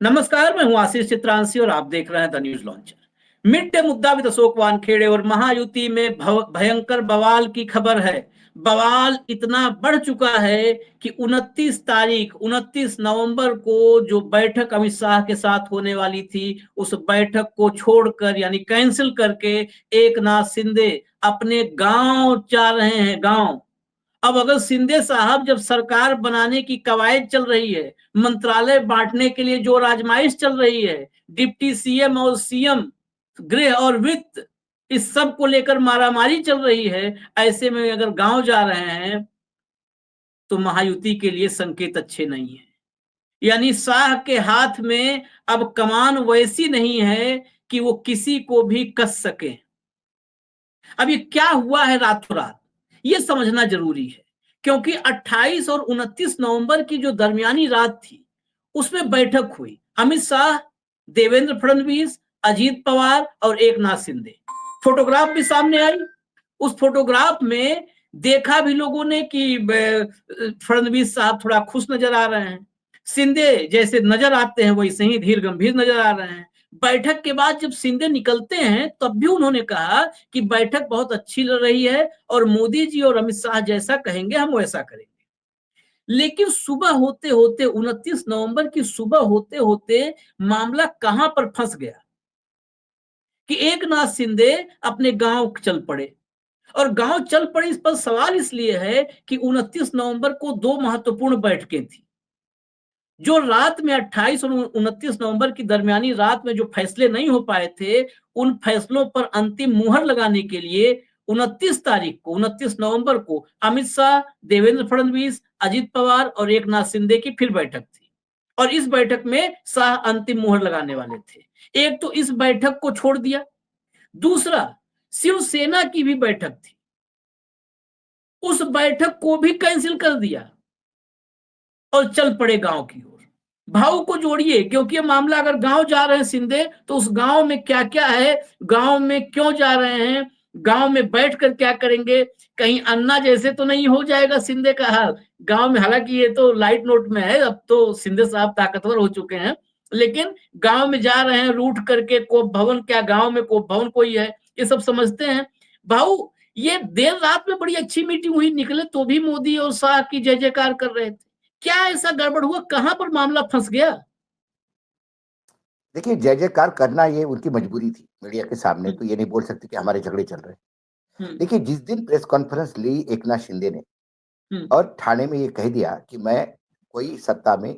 नमस्कार, मैं हूं आशीष चित्रांशी और आप देख रहे हैं the news launcher. Mid day मुद्दा विद अशोक वानखेड़े और महायुति में भयंकर बवाल की खबर है। बवाल इतना बढ़ चुका है कि 29 नवंबर को जो बैठक अमित शाह के साथ होने वाली थी, उस बैठक को छोड़कर यानी कैंसिल करके एकनाथ शिंदे अपने गांव जा रहे हैं। गांव अब अगर शिंदे साहब जब सरकार बनाने की कवायद चल रही है, मंत्रालय बांटने के लिए जो आजमाइश चल रही है, डिप्टी सीएम और सीएम, गृह और वित्त, इस सब को लेकर मारामारी चल रही है, ऐसे में अगर गांव जा रहे हैं तो महायुति के लिए संकेत अच्छे नहीं है। यानी शाह के हाथ में अब कमान वैसी नहीं है कि वो किसी को भी कस सके। अब ये क्या हुआ है रातों रात, ये समझना जरूरी है, क्योंकि 28 और 29 नवंबर की जो दरमियानी रात थी, उसमें बैठक हुई अमित शाह, देवेंद्र फडणवीस, अजीत पवार और एकनाथ शिंदे। फोटोग्राफ भी सामने आई। उस फोटोग्राफ में देखा भी लोगों ने कि फडणवीस साहब थोड़ा खुश नजर आ रहे हैं, शिंदे जैसे नजर आते हैं वैसे ही धीर गंभीर नजर आ रहे हैं। बैठक के बाद जब शिंदे निकलते हैं तब भी उन्होंने कहा कि बैठक बहुत अच्छी लग रही है और मोदी जी और अमित शाह जैसा कहेंगे हम वैसा करेंगे। लेकिन सुबह होते होते 29 नवंबर की सुबह होते होते मामला कहां पर फंस गया कि एकनाथ शिंदे अपने गांव चल पड़े। और गांव चल पड़े इस पर सवाल इसलिए है कि 29 नवंबर को दो महत्वपूर्ण बैठकें थी। जो रात में 28 और 29 नवंबर की दरमियानी रात में जो फैसले नहीं हो पाए थे, उन फैसलों पर अंतिम मुहर लगाने के लिए 29 नवंबर को अमित शाह, देवेंद्र फडणवीस, अजित पवार और एकनाथ शिंदे की फिर बैठक थी। और इस बैठक में शाह अंतिम मुहर लगाने वाले थे। एक तो इस बैठक को छोड़ दिया, दूसरा शिवसेना की भी बैठक थी, उस बैठक को भी कैंसिल कर दिया और चल पड़े गांव की ओर। भाव को जोड़िए, क्योंकि ये मामला अगर गांव जा रहे हैं शिंदे तो उस गांव में क्या क्या है, गांव में क्यों जा रहे हैं, गांव में बैठकर क्या करेंगे, कहीं अन्ना जैसे तो नहीं हो जाएगा शिंदे का हाल गांव में। हालांकि ये तो लाइट नोट में है, अब तो शिंदे साहब ताकतवर हो चुके हैं, लेकिन गांव में जा रहे हैं रूट करके, कोप भवन, क्या गांव में कोप भवन कोई है, ये सब समझते हैं। भाऊ, ये देर रात में बड़ी अच्छी मीटिंग हुई, निकले तो भी मोदी और शाह की जय जयकार कर रहे थे। क्या ऐसा गड़बड़ हुआ, कहां पर मामला फंस गया? देखिए, जय जयकार करना ये उनकी मजबूरी थी। मीडिया के सामने तो ये नहीं बोल सकते कि हमारे झगड़े चल रहे हैं। देखिए, जिस दिन प्रेस कॉन्फ्रेंस ली एकनाथ शिंदे ने और ठाणे में ये कह दिया कि मैं कोई सत्ता में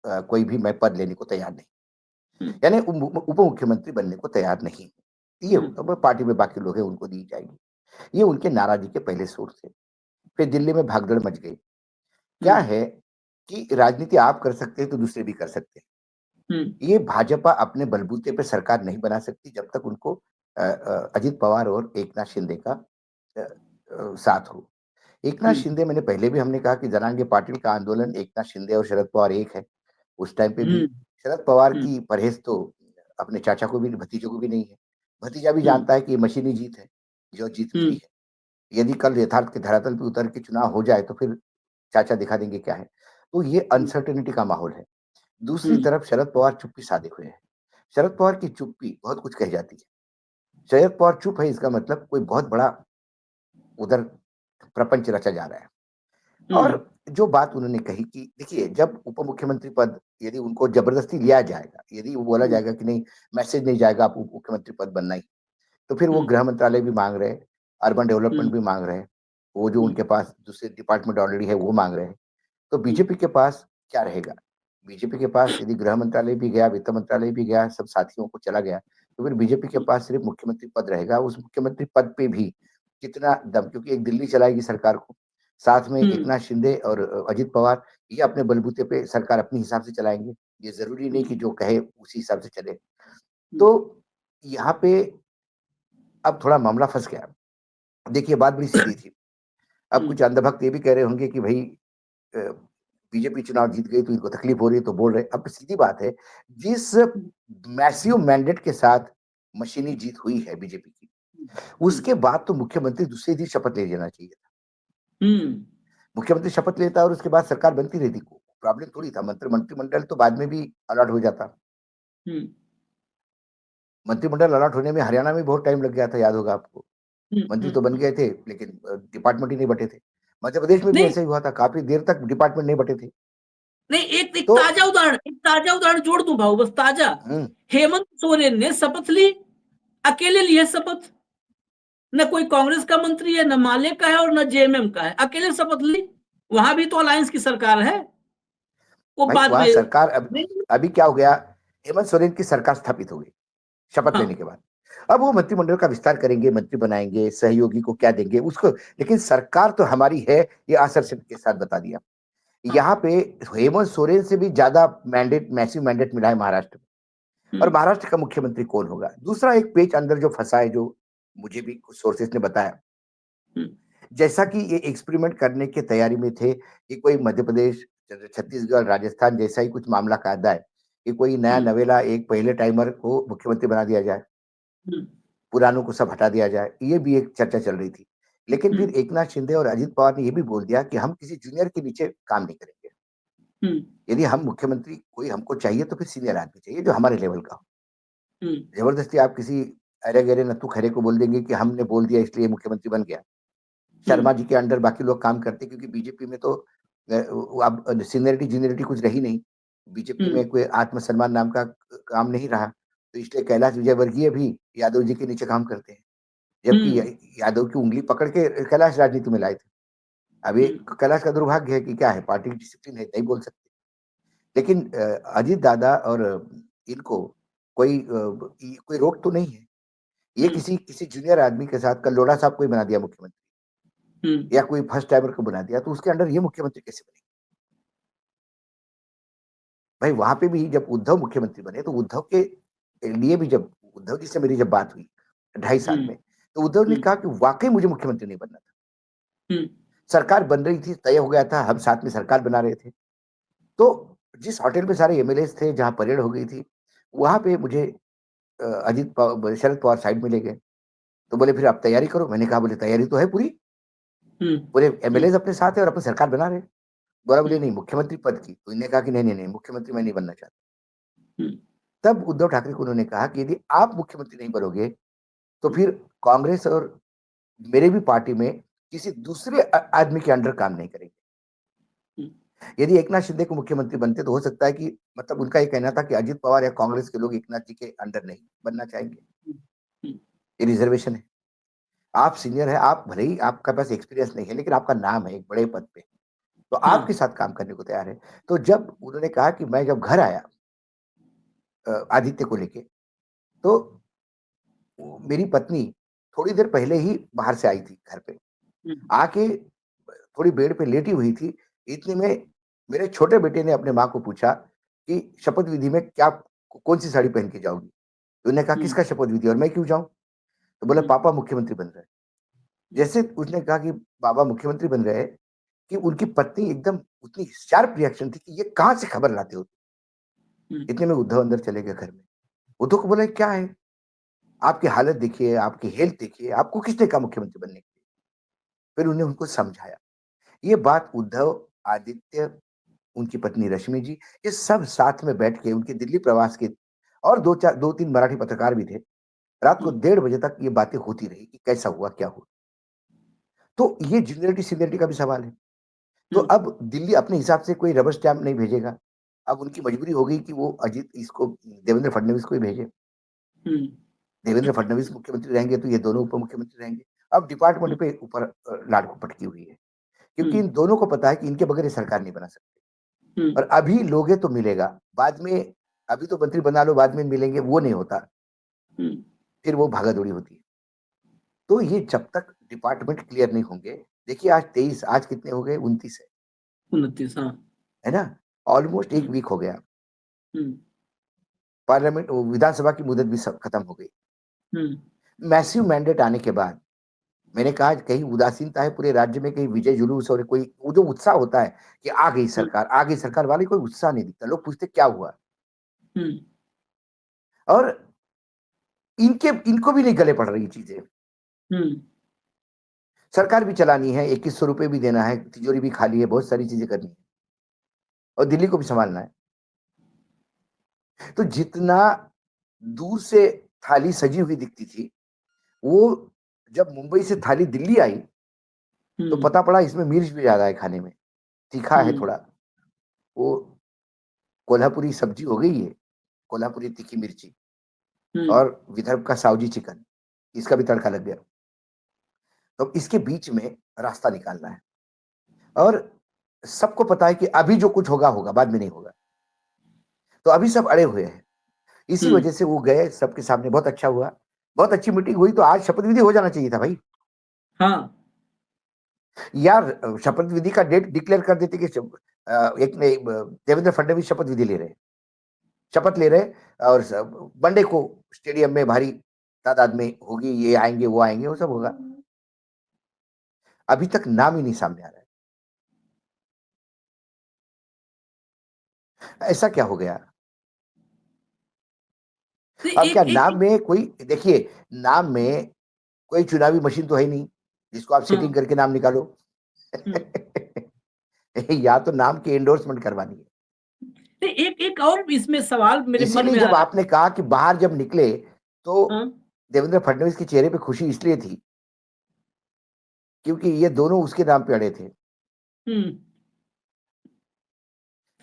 कोई भी मैं पद लेने को तैयार नहीं, यानी उप मुख्यमंत्री बनने को तैयार नहीं, ये अब पार्टी में बाकी लोग हैं उनको दी जाएगी, ये उनके नाराजगी के पहले सुर थे। फिर दिल्ली में भागदड़ मच गई। क्या है कि राजनीति आप कर सकते हैं तो दूसरे भी कर सकते हैं। ये भाजपा अपने बलबूते पे सरकार नहीं बना सकती जब तक उनको अजित पवार और एकनाथ शिंदे का साथ हो। एकनाथ शिंदे, मैंने पहले भी हमने कहा कि जरांगे पाटिल का आंदोलन एकनाथ शिंदे और शरद पवार एक है। उस टाइम पे भी शरद पवार की परहेज तो अपने चाचा को भी, भतीजों को भी नहीं है। भतीजा भी जानता है कि ये मशीनी जीत है, जो जीत मिली है। यदि कल यथार्थ के धरातल पे उतर के चुनाव हो जाए तो फिर चाचा दिखा देंगे क्या है। तो ये अनसर्टेनिटी का माहौल है। दूसरी तरफ शरद पवार चुप्पी साधे हुए हैं। शरद पवार की चुप्पी बहुत कुछ कह जाती है। शरद पवार चुप है, इसका मतलब कोई बहुत बड़ा उधर प्रपंच रचा जा रहा है। और जो बात उन्होंने कही कि देखिए, जब उप मुख्यमंत्री पद यदि उनको जबरदस्ती लिया जाएगा, यदि वो बोला जाएगा कि नहीं, मैसेज नहीं जाएगा आप उप मुख्यमंत्री पद बनना ही, तो फिर वो गृह मंत्रालय भी मांग रहे हैं, अर्बन डेवलपमेंट भी मांग रहे हैं, वो जो उनके पास दूसरे डिपार्टमेंट ऑलरेडी है वो मांग रहे हैं। तो बीजेपी के पास क्या रहेगा? बीजेपी के पास यदि गृह मंत्रालय भी गया, वित्त मंत्रालय भी गया, सब साथियों को चला गया, तो फिर बीजेपी के पास सिर्फ मुख्यमंत्री पद रहेगा। उस मुख्यमंत्री पद पे भी कितना दम, क्योंकि एक दिल्ली चलाएगी सरकार को, साथ में एकनाथ शिंदे और अजित पवार, ये अपने बलबूते पे सरकार अपने हिसाब से चलाएंगे। ये जरूरी नहीं कि जो कहे उसी हिसाब से चले। तो यहाँ पे अब थोड़ा मामला फंस गया। देखिए, बात बड़ी सीधी थी। अब कुछ अंधभक्त ये भी कह रहे होंगे कि भाई बीजेपी चुनाव जीत गई तो इनको तकलीफ हो रही है तो बोल रहे। अब सीधी बात है, जिस मैसिव मैंडेट के साथ मशीनी जीत हुई है बीजेपी की, उसके बाद तो मुख्यमंत्री दूसरे दिन शपथ ले लेना चाहिए था। मुख्यमंत्री शपथ लेता और उसके बाद सरकार बनती रहती, प्रॉब्लम थोड़ी था। मंत्रिमंडल तो बाद में भी अलॉट हो जाता। हम्म मंत्रिमंडल अलॉट होने में हरियाणा में बहुत टाइम लग गया था, याद होगा आपको। मंत्री तो बन हम्म। गए थे लेकिन डिपार्टमेंट ही नहीं बटे थे। मध्य प्रदेश में भी नहीं ऐसा ही हुआ था, काफी देर तक डिपार्टमेंट नहीं बटे थे। नहीं, एक तो ताजा उदाहरण जोड़ दूं भाऊ, बस ताजा। हम्म, हेमंत सोरेन ने शपथ ली, अकेले लिए शपथ। न कोई कांग्रेस का मंत्री है, न माले का है, और न जेएमएम का है, अकेले शपथ ली। वहां भी तो अलायंस की सरकार है। वो भाई बाद वहां में सरकार नहीं। अभी क्या हो गया, हेमंत सोरेन की सरकार स्थापित हो गई शपथ हाँ लेने के बाद। अब वो मंत्रिमंडल का विस्तार करेंगे, मंत्री बनाएंगे, सहयोगी को क्या देंगे उसको, लेकिन सरकार तो हमारी है, ये आश्वासन के साथ बता दिया। हाँ। यहाँ पे हेमंत सोरेन से भी ज्यादा मैंडेट, मैसिव मैंडेट मिला है महाराष्ट्र में। और हम्म महाराष्ट्र का मुख्यमंत्री कौन होगा? दूसरा एक पेच अंदर जो फंसा है, जो मुझे भी कुछ सोर्सेस ने बताया, हम्म जैसा कि ये एक्सपेरिमेंट करने की तैयारी में थे कि कोई मध्य प्रदेश, छत्तीसगढ़, राजस्थान जैसा ही कुछ मामला कायदा है कि कोई नया हम्म नवेला एक पहले टाइमर को मुख्यमंत्री बना दिया जाए, हम्म पुरानों को सब हटा दिया जाए, ये भी एक चर्चा चल रही थी। लेकिन फिर हम्म एकनाथ शिंदे और अजित पवार ने ये भी बोल दिया कि हम किसी जूनियर के नीचे काम नहीं करेंगे। हम्म यदि हम मुख्यमंत्री कोई हमको चाहिए तो फिर सीनियर आदमी चाहिए जो हमारे लेवल का हो। हम्म जबरदस्ती आप किसी अरे गहरे नत्थु खैरे को बोल देंगे कि हमने बोल दिया इसलिए मुख्यमंत्री बन गया। हम्म शर्मा जी के अंडर बाकी लोग काम करते, क्योंकि बीजेपी में तो अब सीनियरिटी जूनियरिटी कुछ रही नहीं। बीजेपी हम्म में कोई आत्मसम्मान नाम का काम नहीं रहा, तो इसलिए कैलाश विजयवर्गीय भी यादव जी के नीचे काम करते हैं। जबकि हम्म यादव की उंगली पकड़ के कैलाश राजनीति में लाए थे। अब ये हम्म कैलाश का दुर्भाग्य है कि क्या है, पार्टी की डिसिप्लिन है, नहीं बोल सकते। लेकिन अजीत दादा और इनको कोई रोक तो नहीं है। ये हम्म किसी किसी जूनियर आदमी के साथ कल लोढ़ा साहब को ही बना दिया मुख्यमंत्री, हम्म या कोई फर्स्ट टाइमर को बना दिया, तो उसके अंडर ये मुख्यमंत्री कैसे बने? भाई वहां पे भी जब उद्धव मुख्यमंत्री बने तो उद्धव के लिए भी, जब उद्धव जी से मेरी जब बात हुई 2.5 साल में, तो उद्धव ने हम्म कहा कि वाकई मुझे मुख्यमंत्री नहीं बनना था। हम्म सरकार बन रही थी, तय हो गया था, हम साथ में सरकार बना रहे थे। तो जिस होटल में सारे एमएलए थे, जहां परेड हो गई थी, वहां पे मुझे शरद पवार साइड में ले गए। तो बोले फिर आप तैयारी करो। मैंने कहा, बोले तैयारी तो है पूरी, हम्म पूरे हम्म एमएलए अपने साथ है और अपनी सरकार बना रहे। बोला, बोले हम्म नहीं मुख्यमंत्री पद की। तो इन्होंने कहा कि नहीं नहीं नहीं, मुख्यमंत्री मैं नहीं बनना चाहता। हम्म तब उद्धव ठाकरे को उन्होंने कहा कि यदि आप मुख्यमंत्री नहीं बनोगे तो फिर कांग्रेस और मेरे भी पार्टी में किसी दूसरे आदमी के अंडर काम नहीं करेंगे। हम्म यदि एकनाथ शिंदे को मुख्यमंत्री बनते तो हो सकता है कि, मतलब उनका ये कहना था कि अजित पवार या कांग्रेस के लोग एकनाथ जी के अंडर नहीं बनना चाहेंगे। हम्म ये रिजर्वेशन है। आप सीनियर है, आप भले ही आपका पास एक्सपीरियंस नहीं है, लेकिन आपका नाम है एक बड़े पद पे, तो हाँ आपके साथ काम करने को तैयार है। तो जब उन्होंने कहा कि मैं जब घर आया आदित्य को लेके, तो मेरी पत्नी थोड़ी देर पहले ही बाहर से आई थी घर पे, हम्म आके थोड़ी बेड पे लेटी हुई थी। इतने में मेरे छोटे बेटे ने अपने माँ को पूछा कि शपथ विधि में क्या, कौन सी साड़ी पहन के जाओगी? तो उन्होंने कहा, हम्म किसका शपथ विधि और मैं क्यों जाऊं? तो बोला, हम्म पापा मुख्यमंत्री बन रहे हैं। जैसे उसने कहा कि बाबा मुख्यमंत्री बन रहे हैं, कि उनकी पत्नी एकदम उतनी शार्प रिएक्शन थी कि ये कहाँ से खबर लाते हो? हम्म इतने में उद्धव अंदर चले गए घर में। उद्धव को बोला, क्या है, आपकी हालत देखिए, आपकी हेल्थ देखिए, आपको किसने कहा मुख्यमंत्री बनने के लिए? फिर उन्हें उनको समझाया। ये बात उद्धव, आदित्य, उनकी पत्नी रश्मि जी, ये सब साथ में बैठ के उनके दिल्ली प्रवास के, और 2-3 मराठी पत्रकार भी थे। रात को हम्म 1:30 बजे तक ये बातें होती रही कि कैसा हुआ, क्या हुआ। तो ये जूनियरिटी सीनियरिटी का भी सवाल है। तो हम्म अब दिल्ली अपने हिसाब से कोई रबर स्टैम्प नहीं भेजेगा। अब उनकी मजबूरी हो गई कि वो अजित इसको देवेंद्र फडणवीस को ही भेजे। हम्म देवेंद्र फडणवीस मुख्यमंत्री रहेंगे तो ये दोनों उप मुख्यमंत्री रहेंगे। अब डिपार्टमेंट पे ऊपर लाट पटकी हुई है, क्योंकि इन दोनों को पता है कि इनके बगैर ये सरकार नहीं बना सकती। हम्म और अभी लोगे तो मिलेगा, बाद में, अभी तो मंत्री बना लो बाद में मिलेंगे, वो नहीं होता। हम्म फिर वो भागा-दौड़ी होती है। तो ये जब तक डिपार्टमेंट क्लियर नहीं होंगे, देखिए आज 23, आज कितने हो गए, 29 है। 29, हाँ। है ना? ऑलमोस्ट 1 हम्म वीक हो गया। हम्म पार्लियामेंट, वो विधानसभा की मुदत भी सब खत्म हो गई। हम्म मैसिव मैंडेट आने के बाद मैंने कहा कहीं उदासीनता है पूरे राज्य में, कहीं विजय जुलूस और कोई वो जो उत्साह होता है कि आ गई सरकार वाली कोई उत्साह नहीं दिखता। लोग पूछते क्या हुआ? हम्म और इनको भी नहीं गले पड़ रही चीजें। हम्म सरकार भी चलानी है, 2100 रुपए भी देना है, तिजोरी भी खाली है, बहुत सारी चीजें करनी है और दिल्ली को भी संभालना है। तो जितना दूर से थाली सजी हुई दिखती थी, वो जब मुंबई से थाली दिल्ली आई तो पता पड़ा इसमें मिर्च भी ज्यादा है, खाने में तीखा है थोड़ा। वो कोल्हापुरी सब्जी हो गई है, कोल्हापुरी तीखी मिर्ची, और विदर्भ का सावजी चिकन, इसका भी तड़का लग गया। तो इसके बीच में रास्ता निकालना है, और सबको पता है कि अभी जो कुछ होगा होगा, बाद में नहीं होगा। तो अभी सब अड़े हुए हैं, इसी वजह से वो गए सबके सामने। बहुत अच्छा हुआ, बहुत अच्छी मीटिंग हुई। तो आज शपथ विधि हो जाना चाहिए था भाई। हाँ यार शपथ विधि का डेट डिक्लेयर कर देते कि एक ने देवेंद्र फडणवीस शपथ विधि ले रहे, शपथ ले रहे, और मंडे को स्टेडियम में भारी तादाद में होगी, ये आएंगे वो आएंगे, वो सब होगा। अभी तक नाम ही नहीं सामने आ रहा है। ऐसा क्या हो गया? अब क्या नाम में कोई, देखिए नाम में कोई चुनावी मशीन तो है नहीं जिसको आप सेटिंग करके नाम निकालो। या तो नाम की एंडोर्समेंट करवानी है। एक और इसमें सवाल मेरे मन में इसीलिए जब आपने कहा कि बाहर जब निकले तो देवेंद्र फडणवीस के चेहरे पे खुशी इसलिए थी क्योंकि ये दोनों उसके नाम पे अड़े थे।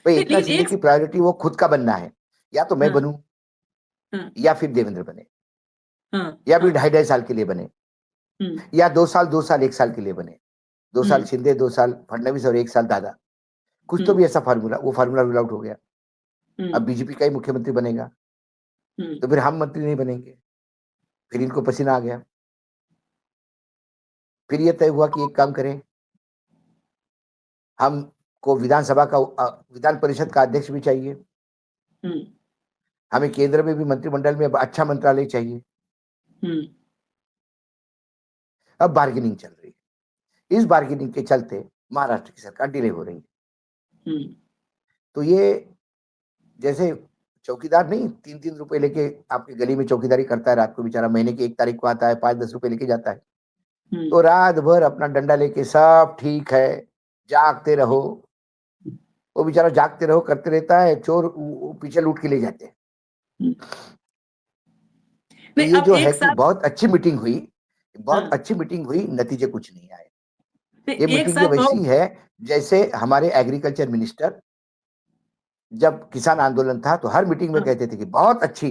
भाई एकनाथ शिंदे की प्रायोरिटी वो खुद का बनना है, या तो मैं बनूं या फिर देवेंद्र बने, या फिर 2.5 साल के लिए बने, या 2 साल 2 साल 1 साल के लिए बने। 2 साल शिंदे, 2 साल फडणवीस और 1 साल दादा। कुछ तो भी ऐसा फार्मूला, वो फार्मूला रूल आउट हो गया। अब बीजेपी का ही मुख्यमंत्री बनेगा, तो फिर हम मंत्री नहीं बनेंगे। फिर इनको पसीना आ गया। फिर ये तय हुआ कि एक काम करें, हमको विधानसभा का विधान परिषद का अध्यक्ष भी चाहिए, हमें केंद्र में भी मंत्रिमंडल में अच्छा मंत्रालय चाहिए। अब बार्गेनिंग चल रही है। इस बार्गेनिंग के चलते महाराष्ट्र की सरकार डिले हो रही है। तो ये जैसे चौकीदार नहीं 3-3 रुपए लेके आपकी गली में चौकीदारी करता है, रात को बेचारा महीने की 1 तारीख को आता है, 5-10 रुपए लेके जाता है। तो रात भर अपना डंडा लेके सब ठीक है, जागते रहो। वो बेचारा जागते रहो करते रहता है, चोर पीछे लूट के ले जाते हैं। तो ये जो है कि बहुत अच्छी मीटिंग हुई, बहुत अच्छी मीटिंग हुई, नतीजे कुछ नहीं आए। ये मीटिंग वैसी है जैसे हमारे एग्रीकल्चर मिनिस्टर जब किसान आंदोलन था तो हर मीटिंग में कहते थे कि बहुत अच्छी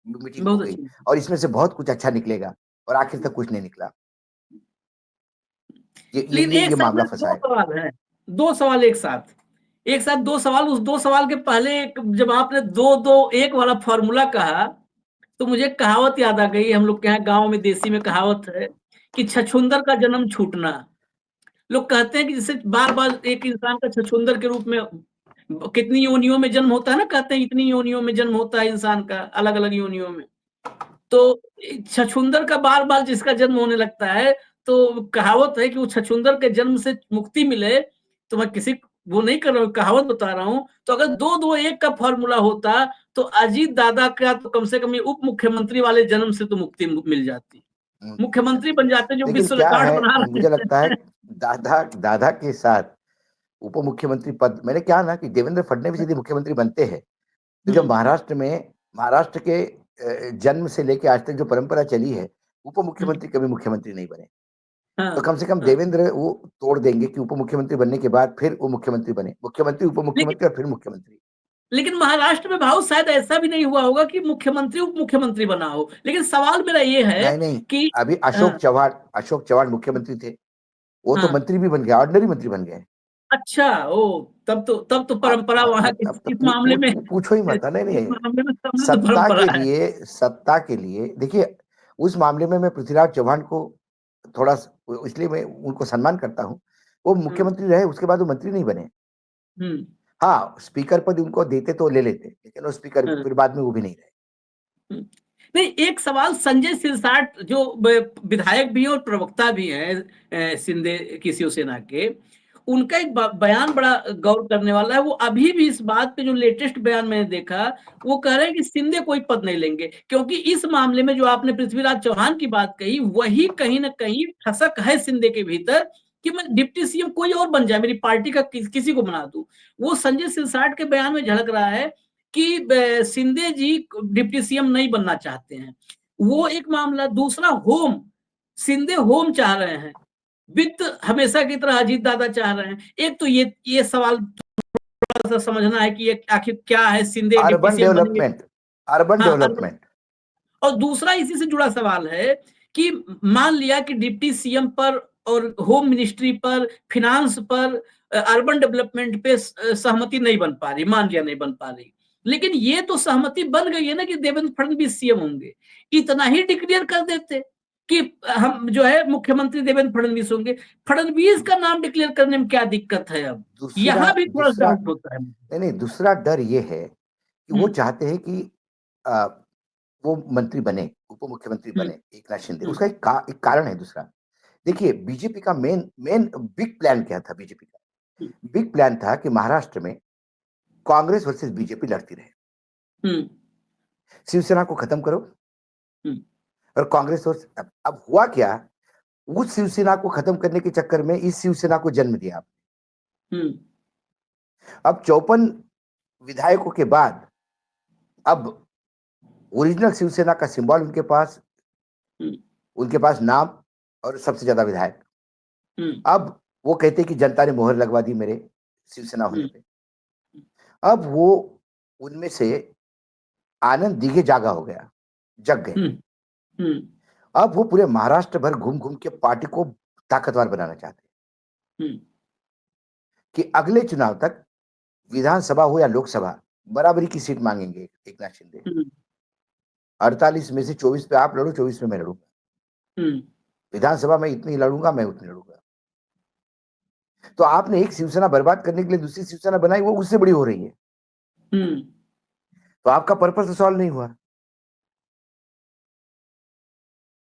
मीटिंग हो गई और इसमें से बहुत कुछ अच्छा निकलेगा, और आखिर तक कुछ नहीं निकला। ये मामला फंसा है। 2 सवाल एक साथ 2 सवाल। उस 2 सवाल के पहले जब आपने 2-2-1 वाला फॉर्मूला कहा तो मुझे कहावत याद आ गई। हम लोग के यहाँ गांव में देसी में कहावत है कि छछूंदर का जन्म छूटना। लोग कहते हैं कि जैसे बार बार एक इंसान का छछूंदर के रूप में कितनी योनियों में जन्म होता है ना, कहते हैं इतनी योनियों में जन्म होता है इंसान का, अलग अलग योनियों में। तो छछूंदर का बार बार जिसका जन्म होने लगता है, तो कहावत है कि वो छछूंदर के जन्म से मुक्ति मिले। तो मैं किसी वो नहीं कर रहा हूँ, कहावत बता रहा हूँ। तो अगर 2-2-1 का फॉर्मूला होता तो अजीत दादा का तो कम से कम ये उप मुख्यमंत्री वाले जन्म से तो मुक्ति मिल जाती, मुख्यमंत्री बन जाते जो विश्व रिकॉर्ड बना रहे। मुझे लगता है दादा के साथ उप मुख्यमंत्री पद, मैंने क्या ना कि देवेंद्र फडणवीस यदि मुख्यमंत्री बनते हैं तो जब महाराष्ट्र के जन्म से लेके आज तक जो परंपरा चली है, उप मुख्यमंत्री कभी मुख्यमंत्री नहीं बने। तो कम से कम देवेंद्र वो तोड़ देंगे कि उप मुख्यमंत्री बनने के बाद फिर वो मुख्यमंत्री बने, मुख्यमंत्री उप मुख्यमंत्री और फिर मुख्यमंत्री। लेकिन महाराष्ट्र में भाव शायद ऐसा भी नहीं हुआ होगा कि मुख्यमंत्री उप मुख्यमंत्री बना हो। लेकिन सवाल मेरा ये है नहीं, कि अभी अशोक चव्हाण मुख्यमंत्री थे, वो तो मंत्री भी बन गए, ऑर्डिनरी मंत्री बन गए। अच्छा, ओ तब तो परंपरा वहां इस मामले में पूछो ही मत। नहीं, सत्ता के लिए देखिए, उस मामले में मैं पृथ्वीराज चौहान को थोड़ा इसलिए मैं उनको सम्मान करता हूँ। वो मुख्यमंत्री रहे, उसके बाद वो मंत्री नहीं बने। हाँ, स्पीकर पद उनको देते तो ले लेते, लेकिन वो स्पीकर फिर बाद में वो भी नहीं रहे। नहीं, एक सवाल संजय सिरसाट जो विधायक भी हैं और प्रवक्ता भी हैं शिंदे की शिवसेना के, उनका एक बयान बड़ा गौर करने वाला है। वो अभी भी इस बात पे जो लेटेस्ट बयान मैंने देखा, वो कह रहे हैं कि शिंदे कोई पद नहीं लेंगे, क्योंकि इस मामले में जो आपने पृथ्वीराज चौहान की बात कही, वही कहीं ना कहीं ठसक है शिंदे के भीतर कि मैं डिप्टी सीएम कोई और बन जाए, मेरी पार्टी का किसी को बना दूं। वो संजय सिरसाट के बयान में झलक रहा है कि शिंदे जी डिप्टी सीएम नहीं बनना चाहते हैं, वो एक मामला। दूसरा, होम, शिंदे होम चाह रहे हैं, वित्त हमेशा की तरह अजीत दादा चाह रहे हैं। एक तो ये सवाल थोड़ा सा समझना है कि ये आखिर क्या है, शिंदे डिप्टी अर्बन सीएम बनेंगे। डेवलपमेंट, अर्बन हाँ, अर्बन। डेवलपमेंट। और दूसरा इसी से जुड़ा सवाल है कि मान लिया कि डिप्टी सीएम पर और होम मिनिस्ट्री पर, फिनांस पर, अर्बन डेवलपमेंट पे सहमति नहीं बन पा रही, मान लिया नहीं बन पा रही, लेकिन ये तो सहमति बन गई है ना कि देवेंद्र फडणवीस सीएम होंगे। इतना ही डिक्लेयर कर देते कि हम जो है मुख्यमंत्री देवेंद्र फडणवीस होंगे। फडणवीस का नाम डिक्लेयर करने में क्या दिक्कत है? अब दूसरा यहां भी थोड़ा दूसरा डाउट होता है। नहीं, दूसरा डर ये है कि वो हम्म, चाहते हैं कि आ, वो मंत्री बने, उप मुख्यमंत्री हम्म, बने एक नाथ शिंदे। हम्म, उसका एक कारण है दूसरा। देखिए, बीजेपी का मेन मेन बिग प्लान क्या था? बीजेपी का हम्म, बिग प्लान था कि महाराष्ट्र में कांग्रेस वर्सेस बीजेपी लड़ती रहे, हम्म, शिवसेना को खत्म करो। हम्म, और कांग्रेस और अब हुआ क्या, उस शिवसेना को खत्म करने के चक्कर में इस शिवसेना को जन्म दिया। हम्म, अब 54 विधायकों के बाद अब ओरिजिनल शिवसेना का सिंबल हम्म, उनके पास नाम और सबसे ज्यादा विधायक। हम्म, अब वो कहते हैं कि जनता ने मोहर लगवा दी मेरे शिवसेना होने हम्म, पे। अब वो उनमें से आनंद दिघे जागा हो गया, जग गए। हम्म, हम्म, अब वो पूरे महाराष्ट्र भर घूम घूम के पार्टी को ताकतवर बनाना चाहते हैं हम्म, कि अगले चुनाव तक विधानसभा हो या लोकसभा, बराबरी की सीट मांगेंगे एक नाथ शिंदे। हम्म, 48 में से 24 पे आप लड़ो, 24 में मैं लड़ूंगा। हम्म, विधानसभा में इतनी लड़ूंगा, मैं उतनी लड़ूंगा। तो आपने एक शिवसेना बर्बाद करने के लिए दूसरी शिवसेना बनाई, वो उससे बड़ी हो रही है। हम्म, तो आपका पर्पस तो सॉल्व नहीं हुआ।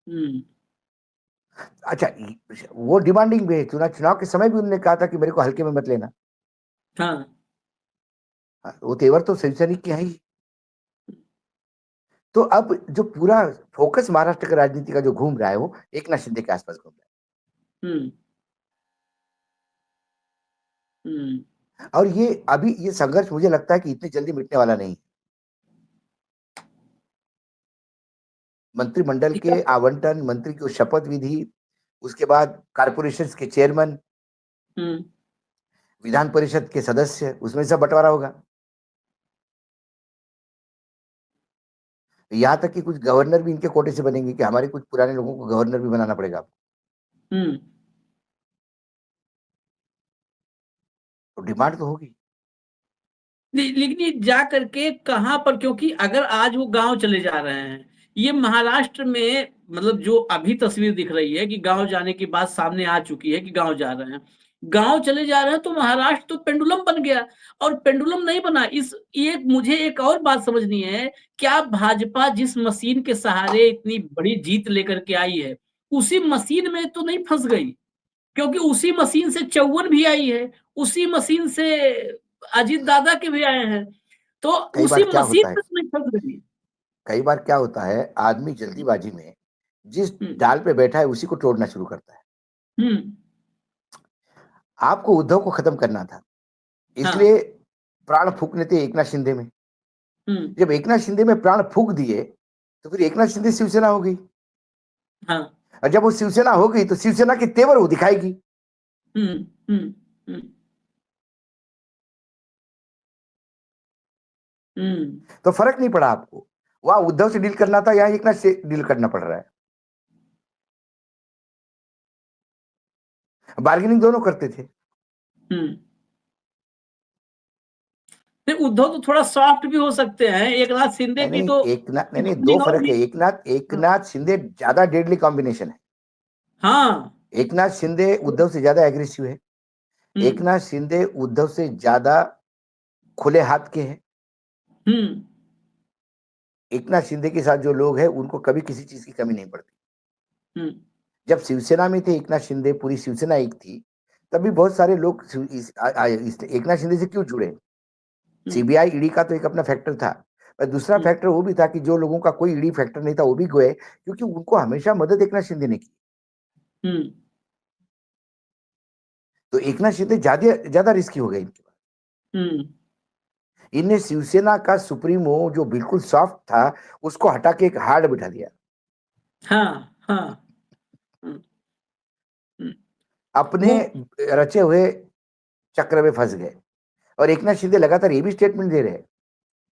हम्म, अच्छा, वो डिमांडिंग भी है। चुनाव के समय भी उन्होंने कहा था कि मेरे को हल्के में मत लेना। हाँ, वो तेवर तो शिवसैनिक के हैं ही। तो अब जो पूरा फोकस महाराष्ट्र का राजनीति का जो घूम रहा है, वो एक नाथ शिंदे के आसपास घूम रहा हम्म, हम्म, है। और ये अभी ये संघर्ष मुझे लगता है कि इतनी जल्दी मिटने वाला नहीं। मंत्रिमंडल ठीक है। के आवंटन, मंत्री की शपथ विधि, उसके बाद कारपोरेशन के चेयरमैन, हम्म, विधान परिषद के सदस्य, उसमें सब बंटवारा होगा। यहाँ तक कि कुछ गवर्नर भी इनके कोटे से बनेंगे कि हमारे कुछ पुराने लोगों को गवर्नर भी बनाना पड़ेगा। हम्म। तो डिमांड तो होगी। लेकिन ये जा करके कहाँ पर, क्योंकि अगर आज वो गांव चले जा रहे हैं, ये महाराष्ट्र में मतलब जो अभी तस्वीर दिख रही है कि गांव जाने की बात सामने आ चुकी है कि गांव जा रहे हैं, गांव चले जा रहे हैं, तो महाराष्ट्र तो पेंडुलम बन गया। और पेंडुलम नहीं बना। इस ये मुझे एक और बात समझनी है, क्या भाजपा जिस मशीन के सहारे इतनी बड़ी जीत लेकर के आई है, उसी मशीन में तो नहीं फंस गई? क्योंकि उसी मशीन से 54 भी आई है, उसी मशीन से अजीत दादा के भी आए हैं, तो कई उसी बार क्या मशीन होता है, में तो नहीं फंस रही। कई बार क्या होता है, आदमी जल्दीबाजी में जिस हम्म, डाल पे बैठा है उसी को तोड़ना शुरू करता है। हम्म, आपको उद्धव को खत्म करना था, हाँ, इसलिए प्राण फूकने थे एकनाथ शिंदे में। हम्म, जब एकनाथ शिंदे में प्राण फूक दिए, तो फिर एकनाथ शिंदे शिवसेना हो गई। हाँ, और जब वो शिवसेना हो गई तो शिवसेना के तेवर वो दिखाएगी। हम्म, हम्म, हम्म, हम्म। तो फर्क नहीं पड़ा आपको, वहां उद्धव से डील करना था, यहाँ एकनाथ से डील करना पड़ रहा है। बार्गेनिंग दोनों करते थे। हम्म। नहीं, उद्धव तो थोड़ा सॉफ्ट भी हो सकते हैं, एक नाथ शिंदे नहीं की नहीं, तो एकनाथ, नहीं नहीं, दो डिमांडिंग और फर्क है। भी। एकनाथ हाँ, एकनाथ शिंदे ज्यादा डेडली कॉम्बिनेशन है। हाँ, एकनाथ शिंदे उद्धव से ज्यादा एग्रेसिव है। हम्म, एकनाथ शिंदे उद्धव से ज्यादा खुले हाथ के हैं। हम्म, एकनाथ शिंदे के साथ जो लोग हैं उनको कभी किसी चीज की कमी नहीं पड़ती। हम्म, जब शिवसेना में थे एकनाथ शिंदे, पूरी शिवसेना एक थी, तभी बहुत सारे लोग एकनाथ शिंदे से क्यों जुड़े। हम्म, सीबीआई ईडी का तो एक अपना फैक्टर था, पर दूसरा हम्म, फैक्टर वो भी था कि जो लोगों का कोई ईडी फैक्टर नहीं था वो भी गए, क्योंकि उनको हमेशा मदद एकनाथ शिंदे ने की। हम्म, तो एकनाथ शिंदे ज्यादा ज्यादा रिस्की हो गए इनके पास। हम्म, इनने शिवसेना का सुप्रीमो जो बिल्कुल सॉफ्ट था उसको हटा के एक हार्ड बिठा दिया। हाँ हाँ। हम्म, हम्म। अपने वो रचे हुए चक्र में फंस गए। और एकनाथ शिंदे लगातार ये भी स्टेटमेंट दे रहे हैं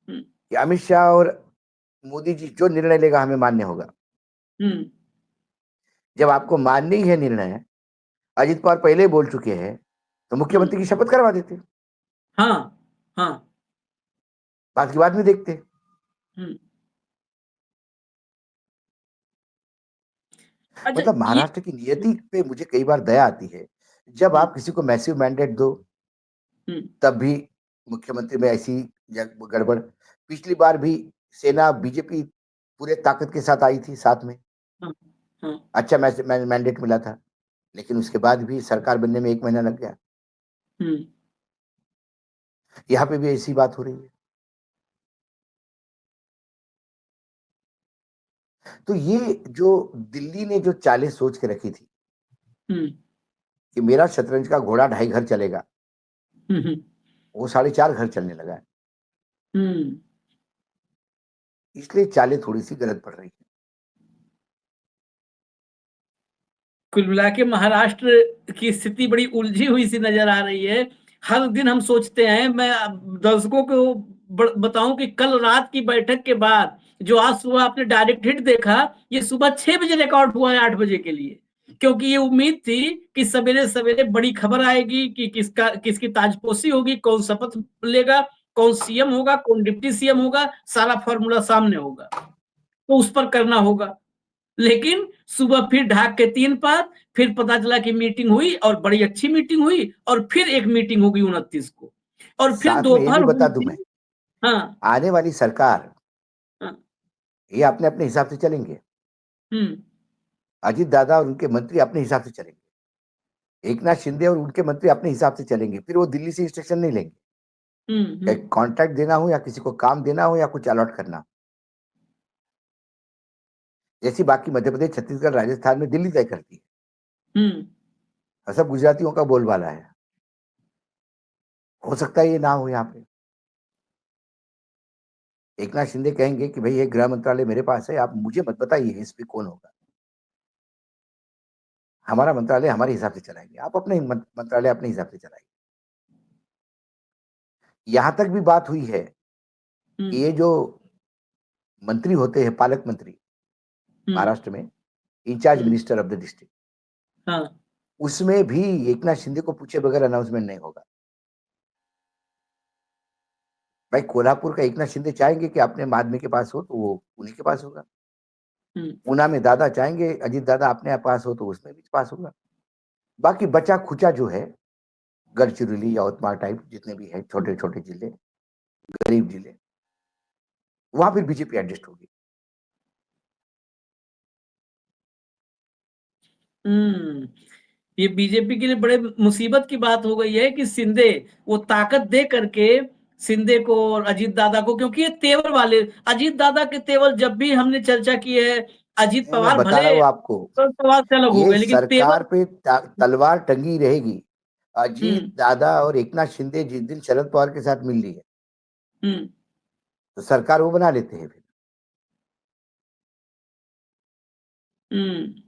हम्म, कि अमित शाह और मोदी जी जो निर्णय लेगा हमें मान्य होगा। हम्म, जब आपको माननी ही है निर्णय, अजित पवार पहले ही बोल चुके हैं, तो हम्म, मुख्यमंत्री की शपथ करवा देते, हाँ हाँ। बात की बाद में देखते। हम्म। अच्छा मतलब ये। महाराष्ट्र की नियति पे मुझे कई बार दया आती है। जब हम्म, आप किसी को मैसिव मैंडेट दो हम्म, तब भी मुख्यमंत्री में ऐसी गड़बड़। पिछली बार भी सेना बीजेपी पूरे ताकत के साथ आई थी साथ में, हाँ हाँ। अच्छा मैंडेट मिला था, लेकिन उसके बाद भी सरकार बनने में 1 महीना लग गया। हम्म। यहाँ पे भी ऐसी बात हो रही है। तो ये जो दिल्ली ने जो चालें सोच के रखी थी हम्म, कि मेरा शतरंज का घोड़ा 2.5 घर चलेगा, हम्म, वो 4.5 घर चलने लगा है। हम्म। इसलिए चालें थोड़ी सी गलत पड़ रही है। कुल मिला के महाराष्ट्र की स्थिति बड़ी उलझी हुई सी नजर आ रही है। हर दिन हम सोचते हैं, मैं दर्शकों को बताऊं कि कल रात की बैठक के बाद जो आज सुबह आपने डायरेक्ट हिट देखा, ये सुबह 6 बजे रिकॉर्ड हुआ है 8 बजे के लिए। क्योंकि ये उम्मीद थी कि सवेरे सवेरे बड़ी खबर आएगी कि किसकी ताजपोशी होगी, कौन शपथ लेगा, कौन सीएम होगा, कौन डिप्टी सीएम होगा, सारा फॉर्मूला सामने होगा, तो उस पर करना होगा। लेकिन सुबह फिर ढाक के 3 पात, फिर पता चला कि मीटिंग हुई और बड़ी अच्छी मीटिंग हुई, और फिर एक मीटिंग होगी 29 को, और फिर साथ में ये दोपहर भी हुई बता दूं थी। मैं, हाँ आने वाली सरकार हाँ। ये अपने अपने हिसाब से चलेंगे। हम्म, अजीत दादा और उनके मंत्री अपने हिसाब से चलेंगे, एकनाथ शिंदे और उनके मंत्री अपने हिसाब से चलेंगे, फिर वो दिल्ली से इंस्ट्रक्शन नहीं लेंगे। कॉन्ट्रैक्ट देना हो या किसी को काम देना हो या कुछ अलॉट करना, जैसी बाकी मध्य प्रदेश, छत्तीसगढ़, राजस्थान में दिल्ली तय करती है, हम्म, और सब गुजरातियों का बोलबाला है। हो सकता है ये ना हो यहाँ पे। एकनाथ शिंदे कहेंगे कि भाई ये गृह मंत्रालय मेरे पास है, आप मुझे मत बताइए इस पे कौन होगा, हमारा मंत्रालय हमारे हिसाब से चलाएंगे, आप अपने मंत्रालय अपने हिसाब से चलाएंगे। यहां तक भी बात हुई है कि हम्म, ये जो मंत्री होते हैं, पालक मंत्री हम्म, महाराष्ट्र में, इंचार्ज हम्म, मिनिस्टर ऑफ द डिस्ट्रिक्ट, हाँ। उसमें भी एकनाथ शिंदे को पूछे बगैर अनाउंसमेंट नहीं होगा। भाई कोल्हापुर का एकनाथ शिंदे चाहेंगे कि अपने आदमी के पास हो तो वो उन्हीं के पास होगा। हम्म, ऊना में दादा चाहेंगे अजीत दादा अपने पास हो तो उसमें भी पास होगा। बाकी बचा खुचा जो है, गढ़चिरौली यवतमाल टाइप जितने भी है छोटे छोटे जिले, गरीब जिले, वहां फिर बीजेपी एडजस्ट होगी। हम्म। ये बीजेपी के लिए बड़े मुसीबत की बात हो गई है कि शिंदे वो ताकत दे करके शिंदे को और अजीत दादा को, क्योंकि ये तेवर वाले, अजीत दादा के तेवर जब भी हमने चर्चा की है, अजीत नहीं, मैं पवार बता भले रहा हूँ आपको, सवाल से अलग हो ये गए, लेकिन सरकार तेवर। पे तलवार टंगी रहेगी। अजीत हम्म, दादा और एकनाथ शिंदे जिस दिन शरद पवार के साथ मिल रही है हम्म, तो सरकार वो बना लेते हैं फिर। हम्म।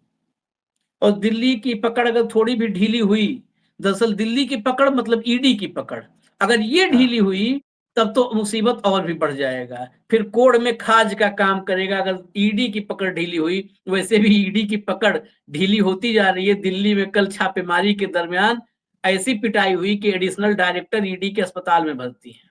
और दिल्ली की पकड़ अगर थोड़ी भी ढीली हुई, दरअसल दिल्ली की पकड़ मतलब ईडी की पकड़, अगर ये हाँ ढीली हुई तब तो मुसीबत और भी बढ़ जाएगा, फिर कोर्ट में खाज का काम करेगा अगर ईडी की पकड़ ढीली हुई। वैसे भी ईडी की पकड़ ढीली होती जा रही है। दिल्ली में कल छापेमारी के दरमियान ऐसी पिटाई हुई कि एडिशनल डायरेक्टर ईडी के अस्पताल में भर्ती है।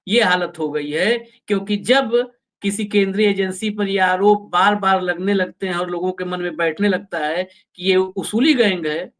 ये हालत हो गई है, क्योंकि जब किसी केंद्रीय एजेंसी पर ये आरोप बार बार लगने लगते हैं और लोगों के मन में बैठने लगता है कि ये उसूली गैंग है,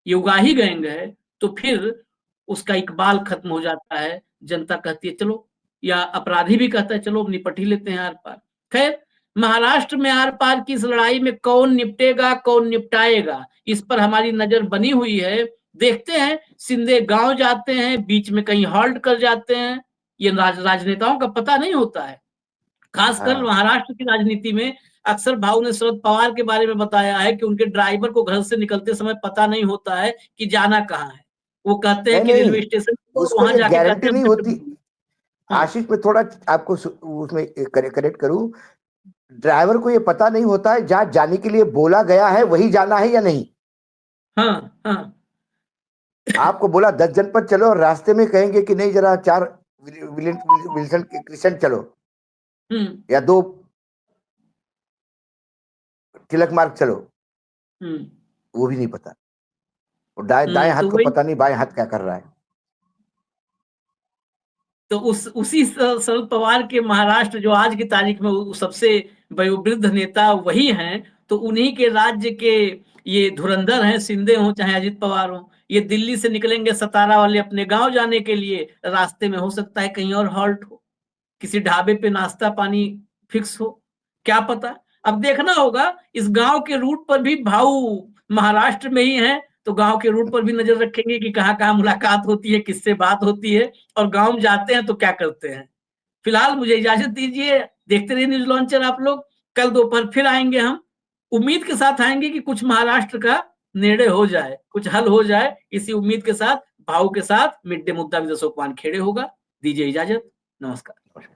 ये उगाही गैंग है, तो फिर उसका इकबाल खत्म हो जाता है। जनता कहती है चलो, या अपराधी भी कहता है चलो अब निपट ही लेते हैं आर पार। खैर, महाराष्ट्र में आर पार की इस लड़ाई में कौन निपटेगा, कौन निपटाएगा, इस पर हमारी नजर बनी हुई है। देखते हैं, शिंदे गांव जाते हैं, बीच में कहीं हॉल्ट कर जाते हैं, ये राजनेताओं का पता नहीं होता है। खासकर हाँ। महाराष्ट्र की राजनीति में अक्सर भाव ने शरद पवार के बारे में बताया है कि उनके ड्राइवर को घर से निकलते समय पता नहीं होता है कि जाना कहाँ है। वो कहते हैं नहीं कि नहीं, रेलवे स्टेशन, तो उसको वहां ये जाके कहते गारंटी हैं नहीं होती, आशीष में थोड़ा आपको उसमें करेक्ट करूं, ड्राइवर को ये पता नहीं होता है जहां जाने के लिए बोला गया है वही जाना है या नहीं। हाँ हाँ आपको बोला 10 जनपद चलो और रास्ते में कहेंगे कि नहीं जरा 4 विल्सन क्रिश्चियन चलो या 2 तिलक मार्ग चलो, वो भी नहीं पता। और दाएं हाथ तो को वही, पता नहीं बाएं हाथ क्या कर रहा है। तो उसी शरद पवार के महाराष्ट्र जो आज की तारीख में सबसे वयोवृद्ध नेता वही हैं, तो उन्हीं के राज्य के ये धुरंधर हैं, शिंदे हो चाहे अजित पवार हो। ये दिल्ली से निकलेंगे सतारा वाले अपने गांव जाने के लिए, रास्ते में हो सकता है कहीं और हॉल्ट हो, किसी ढाबे पे नाश्ता पानी फिक्स हो, क्या पता। अब देखना होगा इस गांव के रूट पर भी भाऊ महाराष्ट्र में ही है, तो गांव के रूट पर भी नजर रखेंगे कि कहाँ कहाँ मुलाकात होती है, किससे बात होती है, और गांव में जाते हैं तो क्या करते हैं। फिलहाल मुझे इजाजत दीजिए, देखते रहिए न्यूज लॉन्चर आप लोग। कल दोपहर फिर आएंगे हम, उम्मीद के साथ आएंगे कि कुछ महाराष्ट्र का निर्णय हो जाए, कुछ हल हो जाए, इसी उम्मीद के साथ भाव के साथ मिड डे मुद्दा विद अशोक वानखेड़े होगा। दीजिए इजाजत, नमस्कार।